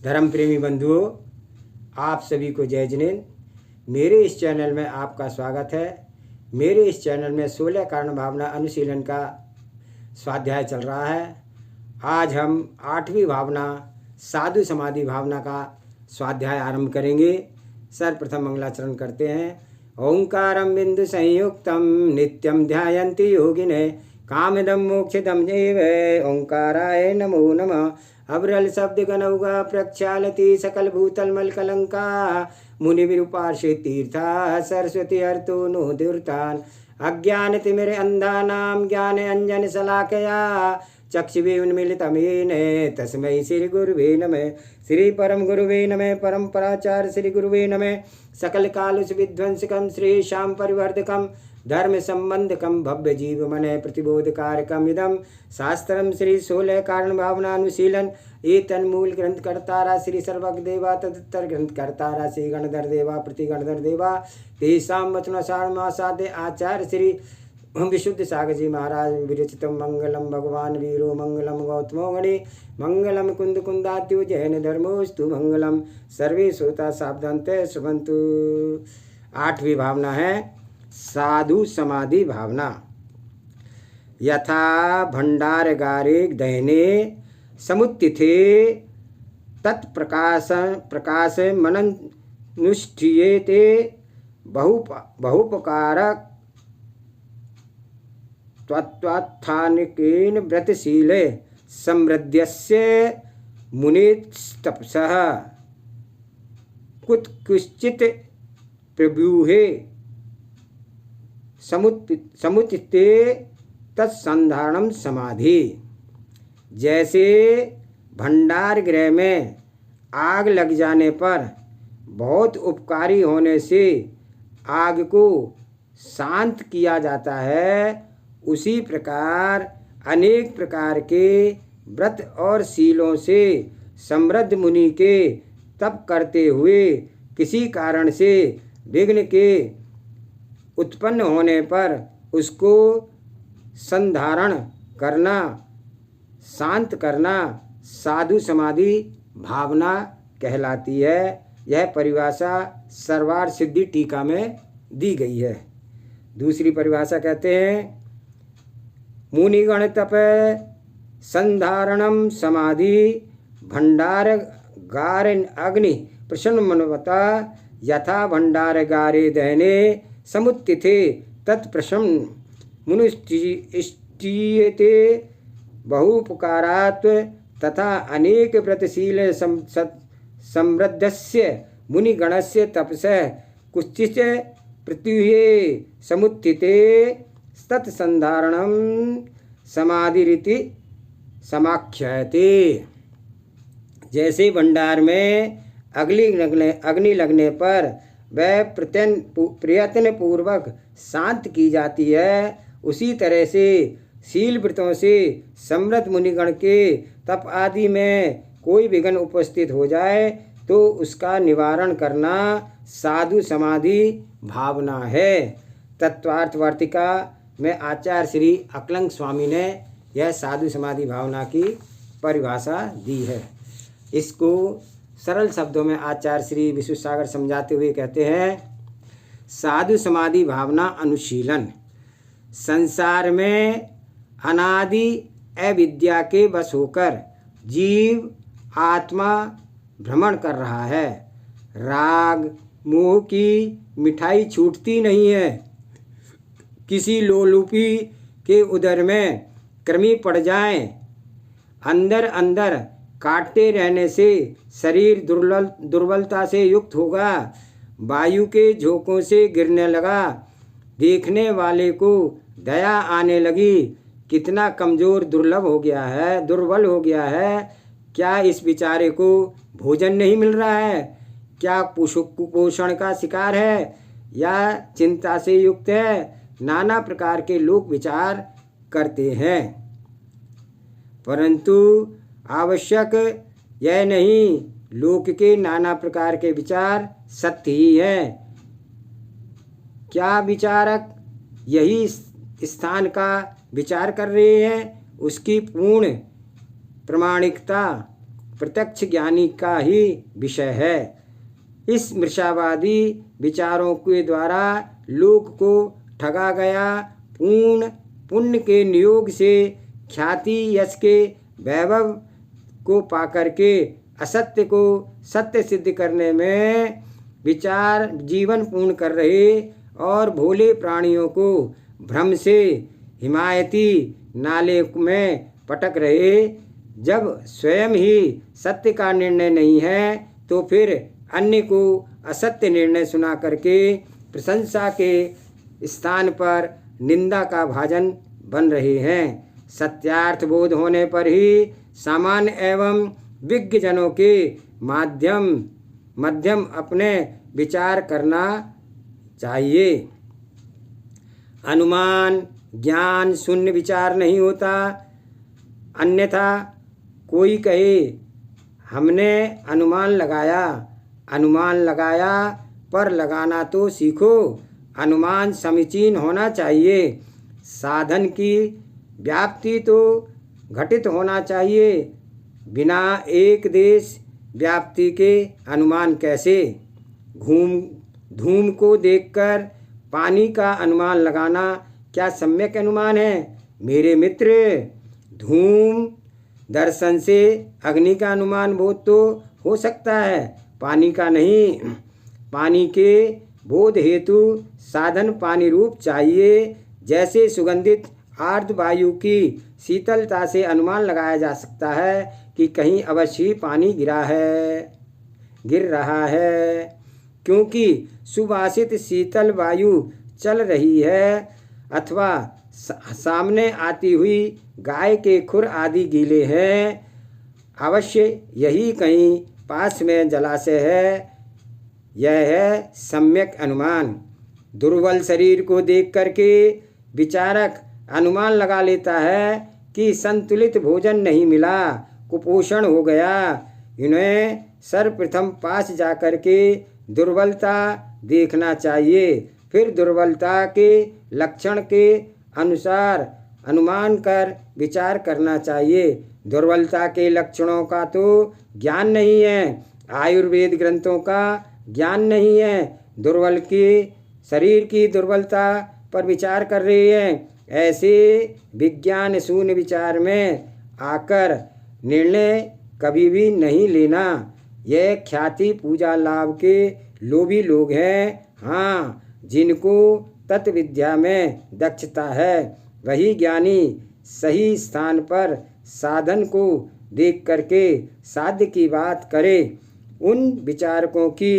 धर्म प्रेमी बंधुओं, आप सभी को जय जिनेन्द्र। मेरे इस चैनल में आपका स्वागत है। मेरे इस चैनल में 16 कारण भावना अनुशीलन का स्वाध्याय चल रहा है। आज हम 8वीं भावना साधु समाधि भावना का स्वाध्याय आरंभ करेंगे। सर्वप्रथम मंगलाचरण करते हैं। ओंकारं बिंदु संयुक्तं नित्यं ध्यायन्ति योगिने कामदं मोक्षदं एव ओंकाराय नमो नमः। अविरल शब्द गनौगा प्रक्षालति सकल भूतल मल कलंका मुनि विरूपार्षि तीर्था सरस्वती अर्थो नो दुर्तान अज्ञान तिमिर अंधानाम ज्ञान अंजन शलाकया चक्षुषे उन्मीलितमेन तस्मै श्री गुरुवे नमः। श्री परम गुरुवे नमः। परम्पराचार्य श्री गुरुवे नमः। सकल कालुष विध्वंसकम श्री श्याम परिवर्धकम धर्म संबंधकम भव्य जीव मन प्रतिबोधकारकम इदम शास्त्रम श्री 16 कारण भावना अनुशीलन ये तन्मूल ग्रंथ कर्तारा श्री सर्वज्ञ देवा तदुत्तर ग्रंथ कर्तारा श्री गणधर देवा प्रतिगणधर देवा तेषां वचनसारमासादे आचार्य श्री विशुद्ध सागर जी महाराज विरचितम मंगलम भगवान वीरो मंगलम गौतमो गणे मंगलम कुंद कुंदात्यो जैन धर्मोस्तु मंगलम सर्वे श्रोता सावधानते श्रवन्तु। 8वीं भावना है साधु समाधि भावना। यथा भंडारगारे दहने समुत्थिते तत्प्रकाश मननुष्ठीयते बहुपकारक त्वत्थानिकेन व्रतशीले समृद्धस्य मुनिस्तपसः कुतश्चित् प्रव्यूहे समुचिते तत्संधारणम समाधि। जैसे भंडार गृह में आग लग जाने पर बहुत उपकारी होने से आग को शांत किया जाता है, उसी प्रकार अनेक प्रकार के व्रत और शीलों से समृद्ध मुनि के तप करते हुए किसी कारण से विघ्न के उत्पन्न होने पर उसको संधारण करना, शांत करना साधु समाधि भावना कहलाती है। यह परिभाषा सर्वार सिद्धि टीका में दी गई है। दूसरी परिभाषा कहते हैं मुनिगण तप संधारणम समाधि भंडारगार अग्नि प्रसन्न मनवता यथा भंडारगारे दहने समुत्थिते तत्प्रसन्न मुनुष्ठीयते बहुपकारात् तथा अनेक व्रतशील समृद्धस्य मुनिगणस्य तपसः कुश्चित् पृथ्वी समुत्थिते तत्संधारणम समाधिरिति समाख्याते। जैसे भंडार में अग्नि लगने पर वह प्रयत्न पूर्वक शांत की जाती है, उसी तरह से शील व्रतों से समृद्ध मुनिगण के तप आदि में कोई विघ्न उपस्थित हो जाए तो उसका निवारण करना साधु समाधि भावना है। तत्वार्थ वार्तिका में आचार्य श्री अकलंग स्वामी ने यह साधु समाधि भावना की परिभाषा दी है। इसको सरल शब्दों में आचार्य श्री विशुद्ध सागर समझाते हुए कहते हैं साधु समाधि भावना अनुशीलन संसार में अनादि अविद्या के वश होकर जीव आत्मा भ्रमण कर रहा है। राग मोह की मिठाई छूटती नहीं है। किसी लोलुपी के उदर में कृमि पड़ जाए, अंदर अंदर काटते रहने से शरीर दुर्बलता से युक्त होगा। वायु के झोंकों से गिरने लगा, देखने वाले को दया आने लगी। कितना कमज़ोर दुर्बल हो गया है। क्या इस बेचारे को भोजन नहीं मिल रहा है? क्या कुपोषण का शिकार है या चिंता से युक्त है? नाना प्रकार के लोग विचार करते हैं, परंतु आवश्यक यह नहीं। लोक के नाना प्रकार के विचार सत्य ही हैं। क्या विचारक यही स्थान का विचार कर रहे हैं, उसकी पूर्ण प्रामाणिकता प्रत्यक्ष ज्ञानी का ही विषय है। इस मृषावादी विचारों के द्वारा लोक को ठगा गया। पूर्ण पुण्य के नियोग से ख्याति यश के वैभव को पाकर के असत्य को सत्य सिद्ध करने में विचार जीवन पूर्ण कर रहे और भोले प्राणियों को भ्रम से हिमायती नाले में पटक रहे। जब स्वयं ही सत्य का निर्णय नहीं है तो फिर अन्य को असत्य निर्णय सुना करके प्रशंसा के स्थान पर निंदा का भाजन बन रहे हैं। सत्यार्थ बोध होने पर ही सामान्य एवं विज्ञ जनों के मध्यम अपने विचार करना चाहिए। अनुमान ज्ञान शून्य विचार नहीं होता। अन्यथा कोई कहे हमने अनुमान लगाया पर लगाना तो सीखो। अनुमान समीचीन होना चाहिए। साधन की व्याप्ति तो घटित होना चाहिए। बिना एक देश व्याप्ति के अनुमान कैसे? धूम को देखकर पानी का अनुमान लगाना क्या सम्यक अनुमान है? मेरे मित्र, धूम दर्शन से अग्नि का अनुमान बोध तो हो सकता है, पानी का नहीं। पानी के बोध हेतु साधन पानी रूप चाहिए। जैसे सुगंधित आर्द्र वायु की शीतलता से अनुमान लगाया जा सकता है कि कहीं अवश्य पानी गिर रहा है, क्योंकि सुवासित शीतल वायु चल रही है, अथवा सामने आती हुई गाय के खुर आदि गीले हैं। अवश्य यही कहीं पास में जलाशय है। यह है सम्यक अनुमान। दुर्बल शरीर को देख करके विचारक अनुमान लगा लेता है कि संतुलित भोजन नहीं मिला, कुपोषण हो गया। इन्हें सर्वप्रथम पास जाकर के दुर्बलता देखना चाहिए, फिर दुर्बलता के लक्षण के अनुसार अनुमान कर विचार करना चाहिए। दुर्बलता के लक्षणों का तो ज्ञान नहीं है, आयुर्वेद ग्रंथों का ज्ञान नहीं है। दुर्बल के शरीर की दुर्बलता पर विचार कर रहे हैं। ऐसे विज्ञान शून्य विचार में आकर निर्णय कभी भी नहीं लेना। यह ख्याति पूजा लाभ के लोभी लोग हैं। हाँ, जिनको तत्व विद्या में दक्षता है वही ज्ञानी सही स्थान पर साधन को देख करके साध्य की बात करे। उन विचारकों की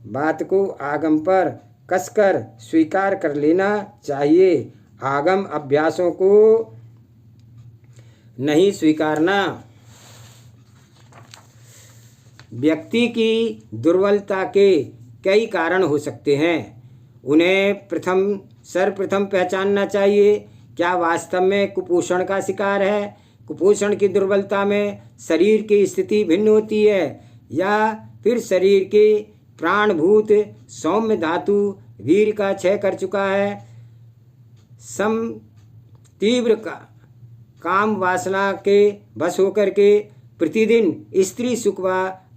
बात को आगम पर कसकर स्वीकार कर लेना चाहिए, आगम अभ्यासों को नहीं स्वीकारना। व्यक्ति की दुर्बलता के कई कारण हो सकते हैं। उन्हें सर्वप्रथम पहचानना चाहिए। क्या वास्तव में कुपोषण का शिकार है? कुपोषण की दुर्बलता में शरीर की स्थिति भिन्न होती है, या फिर शरीर के प्राणभूत सौम्य धातु वीर का क्षय कर चुका है। तीव्र काम वासना के बस होकर के प्रतिदिन स्त्री सुख व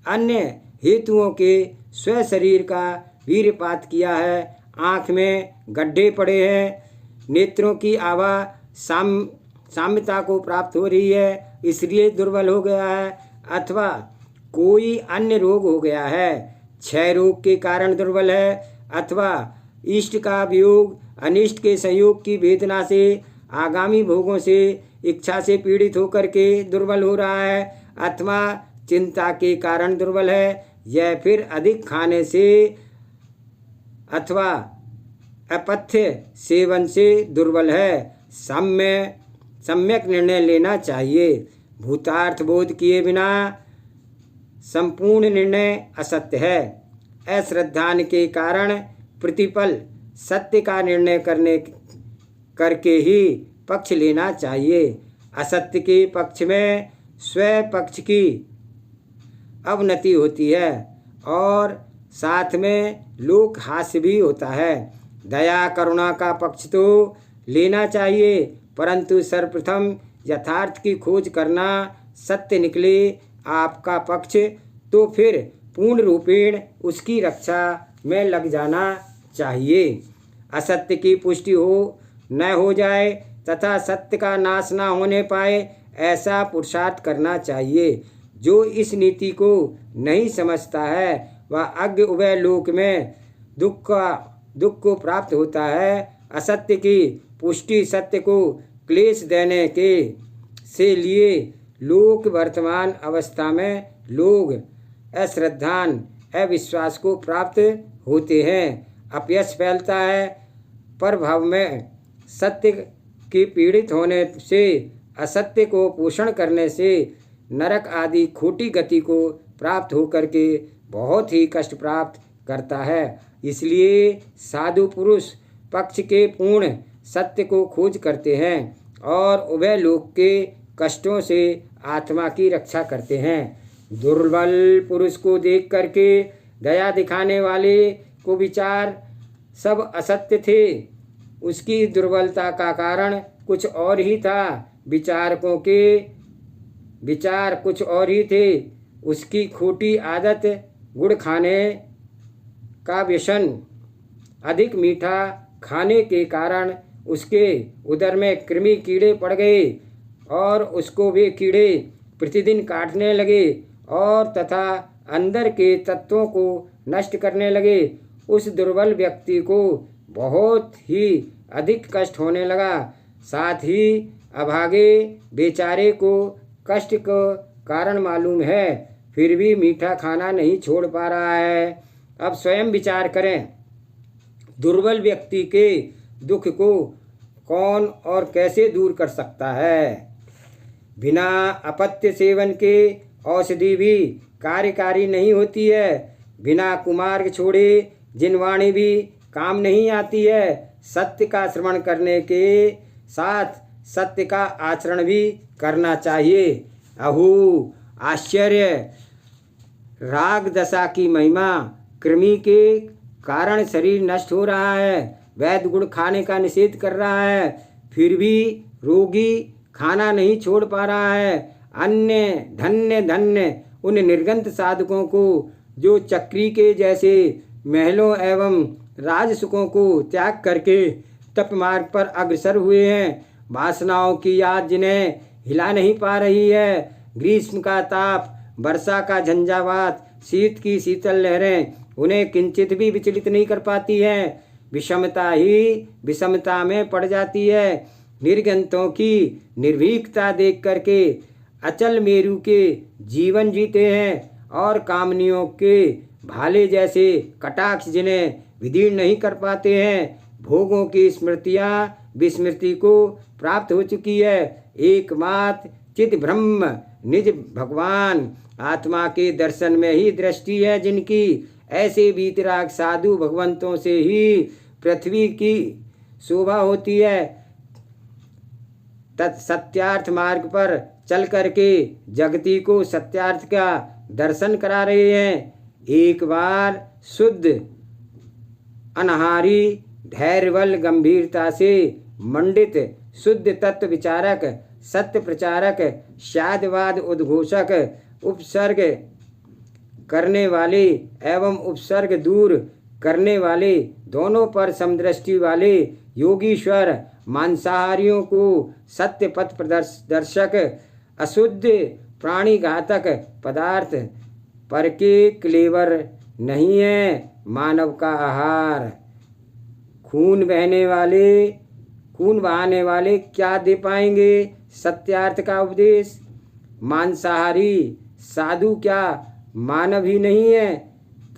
अन्य हेतुओं के स्व शरीर का वीरपात किया है। आँख में गड्ढे पड़े हैं, नेत्रों की आभा साम्यता को प्राप्त हो रही है, इसलिए दुर्बल हो गया है, अथवा कोई अन्य रोग हो गया है, क्षय रोग के कारण दुर्बल है, अथवा इष्ट का वियोग अनिष्ट के संयोग की वेदना से आगामी भोगों से इच्छा से पीड़ित होकर के दुर्बल हो रहा है, अथवा चिंता के कारण दुर्बल है, यह फिर अधिक खाने से अथवा अपथ्य सेवन से दुर्बल है। सम्यक निर्णय लेना चाहिए। भूतार्थ बोध किए बिना संपूर्ण निर्णय असत्य है। अश्रद्धान के कारण प्रतिपल सत्य का निर्णय करके ही पक्ष लेना चाहिए। असत्य के पक्ष में स्व पक्ष की अवनति होती है और साथ में लोक हास्य भी होता है। दया करुणा का पक्ष तो लेना चाहिए, परंतु सर्वप्रथम यथार्थ की खोज करना, सत्य निकले आपका पक्ष, तो फिर पूर्ण रूपेण उसकी रक्षा में लग जाना चाहिए। असत्य की पुष्टि न हो जाए तथा सत्य का नाश न होने पाए, ऐसा पुरुषार्थ करना चाहिए। जो इस नीति को नहीं समझता है वह अज्ञ उभय लोक में दुख को प्राप्त होता है। असत्य की पुष्टि सत्य को क्लेश देने के से लिए लोक वर्तमान अवस्था में लोग अश्रद्धान अविश्वास को प्राप्त होते हैं। अपयश फैलता है। प्रभाव में सत्य के पीड़ित होने से, असत्य को पोषण करने से नरक आदि खोटी गति को प्राप्त होकर के बहुत ही कष्ट प्राप्त करता है। इसलिए साधु पुरुष पक्ष के पूर्ण सत्य को खोज करते हैं और उभय लोक के कष्टों से आत्मा की रक्षा करते हैं। दुर्बल पुरुष को देख करके दया दिखाने वाले को विचार सब असत्य थे। उसकी दुर्बलता का कारण कुछ और ही था। विचारकों के विचार कुछ और ही थे। उसकी खोटी आदत गुड़ खाने का व्यसन, अधिक मीठा खाने के कारण उसके उदर में कृमि कीड़े पड़ गए और उसको वे कीड़े प्रतिदिन काटने लगे और तथा अंदर के तत्वों को नष्ट करने लगे। उस दुर्बल व्यक्ति को बहुत ही अधिक कष्ट होने लगा। साथ ही अभागे बेचारे को कष्ट का कारण मालूम है, फिर भी मीठा खाना नहीं छोड़ पा रहा है। अब स्वयं विचार करें, दुर्बल व्यक्ति के दुख को कौन और कैसे दूर कर सकता है। बिना अपत्य सेवन के औषधि भी कार्यकारी नहीं होती है। बिना कुमार्ग छोड़े जिनवाणी भी काम नहीं आती है। सत्य का श्रवण करने के साथ सत्य का आचरण भी करना चाहिए। अहो आश्चर्य! राग दशा की महिमा। कृमि के कारण शरीर नष्ट हो रहा है। वैद्य गुड़ खाने का निषेध कर रहा है, फिर भी रोगी खाना नहीं छोड़ पा रहा है। अन्य धन्य धन्य उन निर्गंत साधकों को जो चक्री के जैसे महलों एवं राजसुखों को त्याग करके तप मार्ग पर अग्रसर हुए हैं। वासनाओं की याद जिन्हें हिला नहीं पा रही है। ग्रीष्म का ताप, वर्षा का झंझावात, शीत की शीतल लहरें उन्हें किंचित भी विचलित नहीं कर पाती हैं। विषमता ही विषमता में पड़ जाती है। निर्गंतों की निर्भीकता देख करके अचल मेरु के जीवन जीते हैं और कामनियों के भाले जैसे कटाक्ष जिन्हें विदीर्ण नहीं कर पाते हैं। भोगों की स्मृतियाँ विस्मृति को प्राप्त हो चुकी है। एकमात्र चित ब्रह्म निज भगवान आत्मा के दर्शन में ही दृष्टि है जिनकी। ऐसे वीतराग साधु भगवंतों से ही पृथ्वी की शोभा होती है। सत्यार्थ मार्ग पर चल करके जगती को सत्यार्थ का दर्शन करा रहे हैं। एक बार शुद्ध अनहारी धैर्यबल गंभीरता से मंडित शुद्ध तत्व विचारक सत्य प्रचारक शादवाद उद्घोषक उपसर्ग करने वाले एवं उपसर्ग दूर करने वाले दोनों पर समदृष्टि वाले योगीश्वर मांसाहारियों को सत्य पथ प्रदर्शक अशुद्ध प्राणी घातक पदार्थ पर के क्लेवर नहीं है मानव का आहार। खून बहाने वाले क्या दे पाएंगे सत्यार्थ का उपदेश। मांसाहारी साधु क्या मानव ही नहीं है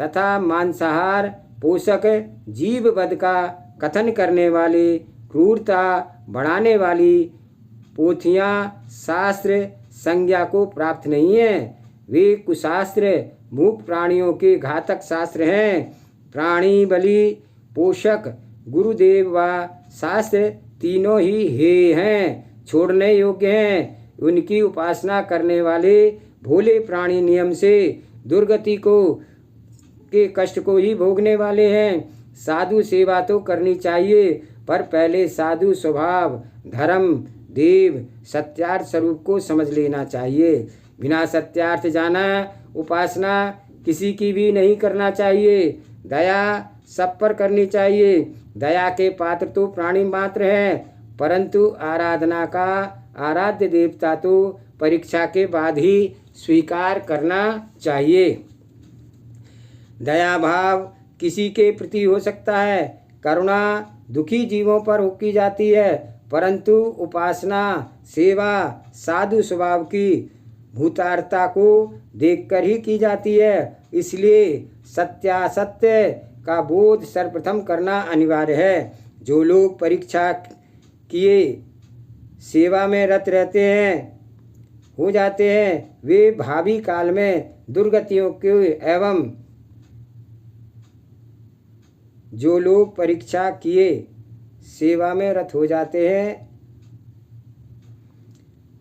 तथा मांसाहार पोषक जीव वध का कथन करने वाले क्रूरता बढ़ाने वाली पोथियाँ शास्त्र संज्ञा को प्राप्त नहीं है। वे कुशास्त्र मूक प्राणियों के घातक शास्त्र हैं। प्राणी बलि पोषक गुरुदेव व शास्त्र तीनों ही हे हैं, छोड़ने योग्य हैं। उनकी उपासना करने वाले भोले प्राणी नियम से दुर्गति के कष्ट को ही भोगने वाले हैं। साधु सेवा तो करनी चाहिए, पर पहले साधु स्वभाव धर्म देव सत्यार्थ स्वरूप को समझ लेना चाहिए। बिना सत्यार्थ जाना उपासना किसी की भी नहीं करना चाहिए। दया सब पर करनी चाहिए। दया के पात्र तो प्राणी मात्र हैं, परंतु आराधना का आराध्य देवता तो परीक्षा के बाद ही स्वीकार करना चाहिए। दया भाव किसी के प्रति हो सकता है, करुणा दुखी जीवों पर की जाती है, परंतु उपासना सेवा साधु स्वभाव की भूतार्थता को देखकर ही की जाती है। इसलिए सत्यासत्य का बोध सर्वप्रथम करना अनिवार्य है। जो लोग परीक्षा किए सेवा में रत रहते हैं हो जाते हैं, वे भावी काल में दुर्गतियों के एवं जो लोग परीक्षा किए सेवा में रत हो जाते हैं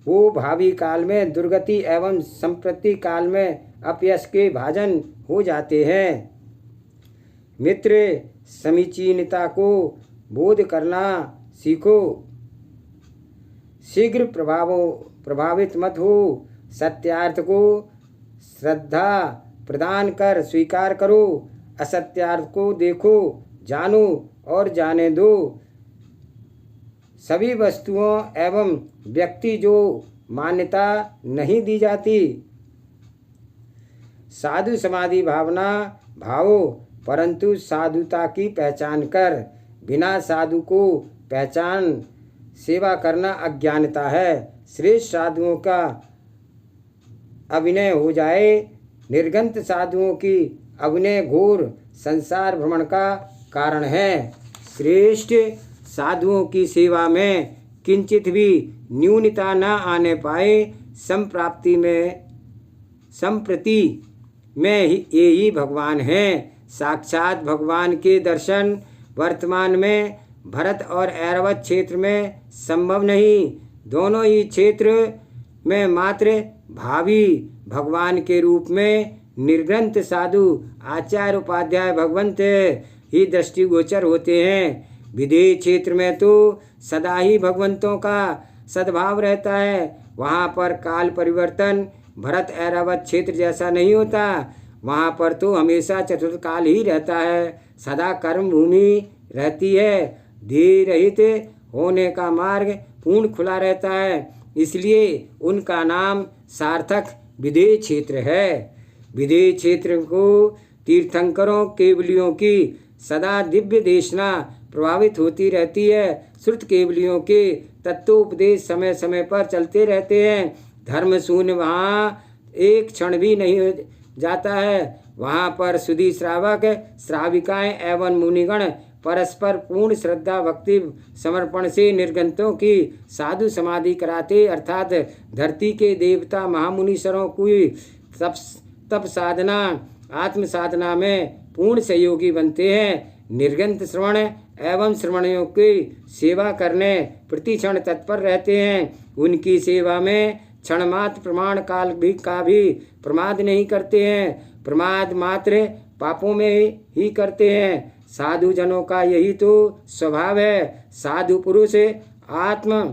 वो भावी काल में दुर्गति एवं संप्रति काल में अपयश के भाजन हो जाते हैं। मित्र समीचीनता को बोध करना सीखो, शीघ्र प्रभावित मत हो। सत्यार्थ को श्रद्धा प्रदान कर स्वीकार करो, असत्यार्थ को देखो, जानो और जाने दो। सभी वस्तुओं एवं व्यक्ति जो मान्यता नहीं दी जाती। साधु समाधि भावना भावो, परंतु साधुता की पहचान कर। बिना साधु को पहचान सेवा करना अज्ञानता है। श्रेष्ठ साधुओं का अभिनय हो जाए, निर्गंत साधुओं की अभिनय घोर संसार भ्रमण का कारण है। श्रेष्ठ साधुओं की सेवा में किंचित भी न्यूनता न आने पाए। संप्रति में ये ही भगवान हैं। साक्षात भगवान के दर्शन वर्तमान में भरत और ऐरावत क्षेत्र में संभव नहीं। दोनों ही क्षेत्र में मात्र भावी भगवान के रूप में निर्ग्रंथ साधु आचार्य उपाध्याय भगवंत ही दृष्टिगोचर होते हैं। विदेह क्षेत्र में तो सदा ही भगवंतों का सद्भाव रहता है। वहाँ पर काल परिवर्तन भरत ऐरावत क्षेत्र जैसा नहीं होता। वहाँ पर तो हमेशा चतुर्थ काल ही रहता है, सदा कर्म भूमि रहती है। देह रहित होने का मार्ग पूर्ण खुला रहता है, इसलिए उनका नाम सार्थक विदेह क्षेत्र है। विदेह क्षेत्र को तीर्थंकरों केवलियों की सदा दिव्य देशना प्रभावित होती रहती है। श्रुत केवलियों के तत्वोपदेश समय समय पर चलते रहते हैं। धर्म शून्य वहाँ एक क्षण भी नहीं जाता है। वहाँ पर सुधी श्रावक श्राविकाएं एवं मुनिगण परस्पर पूर्ण श्रद्धा भक्ति समर्पण से निर्गंतों की साधु समाधि कराते, अर्थात धरती के देवता महामुनीश्वरों की तप साधना आत्म साधना में पूर्ण सहयोगी बनते हैं। निर्गंत श्रवण एवं श्रवणियों की सेवा करने प्रति क्षण तत्पर रहते हैं। उनकी सेवा में क्षण मात्र प्रमाण काल का भी प्रमाद नहीं करते हैं। प्रमाद मात्र पापों में ही करते हैं। साधु जनों का यही तो स्वभाव है। साधु पुरुष आत्म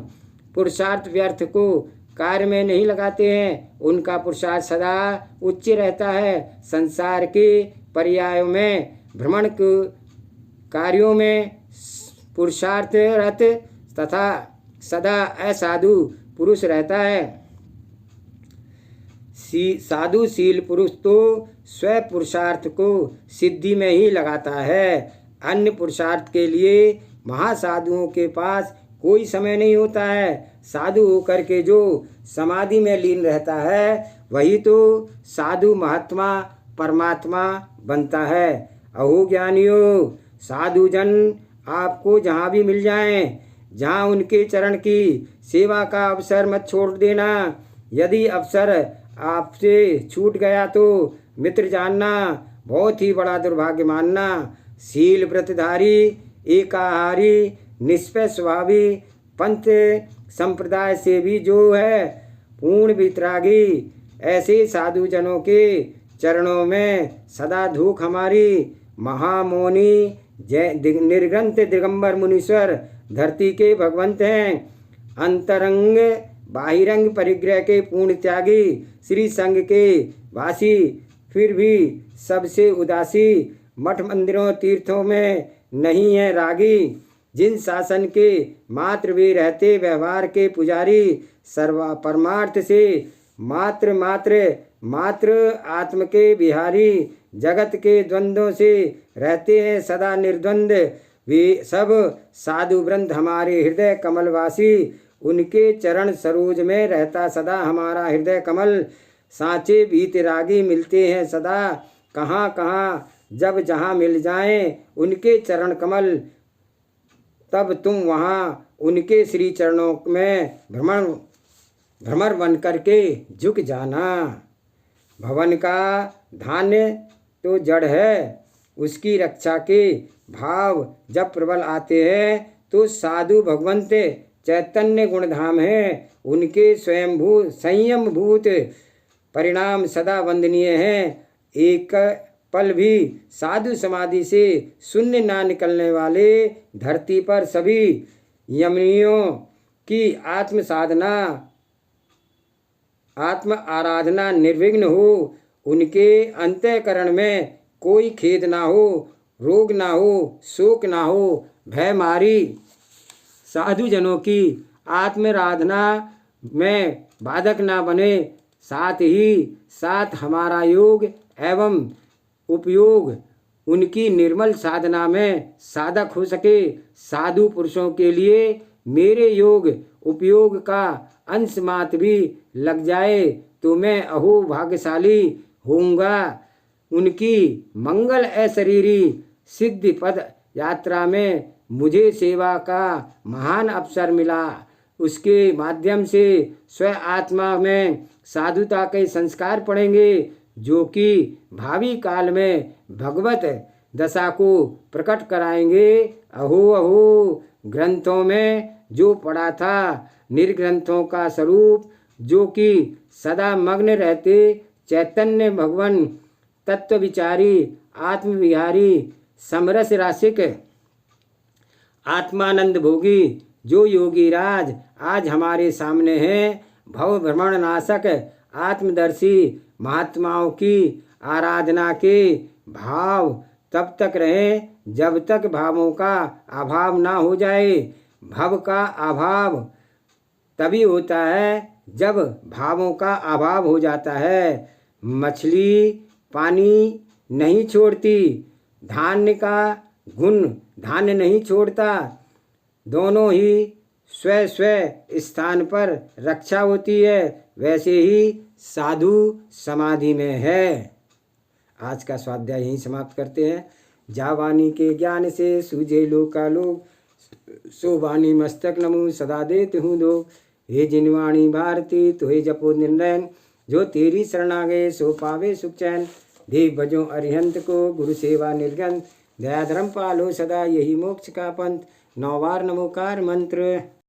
पुरुषार्थ व्यर्थ को कार्य में नहीं लगाते हैं। उनका पुरुषार्थ सदा उच्च रहता है। संसार के पर्यायों में भ्रमण कार्यों में पुरुषार्थ रत तथा सदा असाधु पुरुष रहता है। साधुशील पुरुष तो स्व पुरुषार्थ को सिद्धि में ही लगाता है। अन्य पुरुषार्थ के लिए महासाधुओं के पास कोई समय नहीं होता है। साधु होकर के जो समाधि में लीन रहता है वही तो साधु महात्मा परमात्मा बनता है। अहो ज्ञानियों, साधु जन आपको जहाँ भी मिल जाएं, जहाँ उनके चरण की सेवा का अवसर मत छोड़ देना। यदि अवसर आपसे छूट गया तो मित्र जानना, बहुत ही बड़ा दुर्भाग्य मानना। शील व्रतधारी एकाहारी निष्पय स्वभावी पंथ संप्रदाय से भी जो है पूर्ण वितरागी, ऐसे साधु जनों के चरणों में सदा धूख हमारी। महामौनी निर्ग्रंथ दिगंबर मुनीश्वर धरती के भगवंत हैं। अंतरंग बाहिरंग परिग्रह के पूर्ण त्यागी, श्री संघ के वासी, फिर भी सबसे उदासी, मठ मंदिरों तीर्थों में नहीं है रागी, जिन शासन के मात्र वे रहते व्यवहार के पुजारी, सर्वा परमार्थ से मात्र मात्र मात्र आत्म के बिहारी, जगत के द्वंद्वों से रहते हैं सदा निर्द्वंद, वे सब साधु वृंद हमारे हृदय कमलवासी, उनके चरण सरोज में रहता सदा हमारा हृदय कमल, सांचे भीतरागी मिलते हैं सदा कहाँ कहाँ, जब जहाँ मिल जाएं उनके चरण कमल, तब तुम वहाँ उनके श्री चरणों में भ्रमर बन करके झुक जाना। भवन का धान्य तो जड़ है, उसकी रक्षा के भाव जब प्रबल आते हैं तो साधु भगवंत चैतन्य गुणधाम है, उनके स्वयंभू संयम भूत परिणाम सदा वंदनीय हैं। एक पल भी साधु समाधि से शून्य ना निकलने वाले धरती पर सभी यमनियों की आत्म साधना आत्म आराधना निर्विघ्न हो, उनके अंतःकरण में कोई खेद ना हो, रोग ना हो, शोक ना हो, भय मारी साधुजनों की आत्मराधना में बाधक ना बने, साथ ही साथ हमारा योग एवं उपयोग उनकी निर्मल साधना में साधक हो सके। साधु पुरुषों के लिए मेरे योग उपयोग का अंश मात्र भी लग जाए तो मैं अहो भाग्यशाली होऊंगा। उनकी मंगल अशरीरी सिद्धि पद यात्रा में मुझे सेवा का महान अवसर मिला, उसके माध्यम से स्व आत्मा में साधुता के संस्कार पड़ेंगे जो कि भावी काल में भगवत दशा को प्रकट कराएंगे। अहो अहो ग्रंथों में जो पढ़ा था, निर्ग्रंथों का स्वरूप जो कि सदा मग्न रहते चैतन्य भगवान तत्व विचारी आत्मविहारी समरस रासिक आत्मानंद भोगी जो योगी राज आज हमारे सामने हैं, भव भ्रमण नाशक आत्मदर्शी महात्माओं की आराधना के भाव तब तक रहे जब तक भावों का अभाव ना हो जाए। भव का अभाव तभी होता है जब भावों का अभाव हो जाता है। मछली पानी नहीं छोड़ती, धान्य का गुण धान्य नहीं छोड़ता, दोनों ही स्व स्व स्थान पर रक्षा होती है, वैसे ही साधु समाधि में है। आज का स्वाध्याय यहीं समाप्त करते हैं। जा वाणी के ज्ञान से सूझे लोकालोक, सो वाणी मस्तक नमो सदा देते हूँ दो। हे जिनवाणी भारती तुहे जपो निर्णय, जो तेरी शरण आ गए सो पावे सुख चैन। देव भजो अरिहंत को गुरु सेवा निर्गन, दया धर्म पालो सदा यही मोक्ष का पंथ। 9 बार नमोकार मंत्र।